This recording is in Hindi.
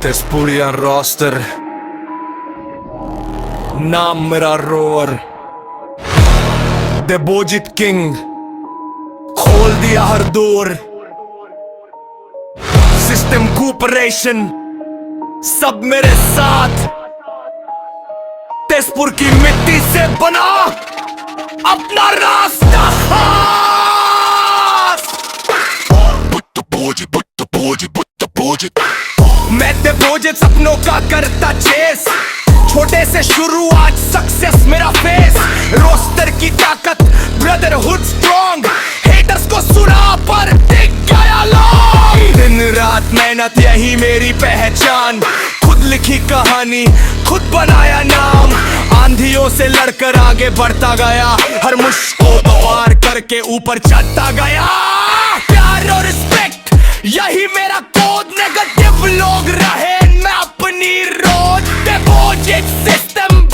Tespurian roster, नाम मेरा रोअर, डेबोजिट किंग, खोल दिया हर दूर। सिस्टम कूपरेशन सब मेरे साथ, तेजपुर की मिट्टी से बना अपना रास्ता। मैं डेबोजिट सपनों का करता चेस, छोटे से शुरू आज सक्सेस मेरा फेस। रोस्टर की ताकत, ब्रदरहुड स्ट्रॉन्ग, हेटर्स को सुना पर दिख गया लॉन्ग। दिन रात मेहनत यही मेरी पहचान, खुद लिखी कहानी खुद बनाया नाम। आंधियों से लड़कर आगे बढ़ता गया, हर मुश्किल को पार करके ऊपर चढ़ता गया। प्यार और रिस्पेक्ट यही मेरा कोड, नेगेटिव लोग रहे मैं अपनी रोड। डेबोजिट सिस्टम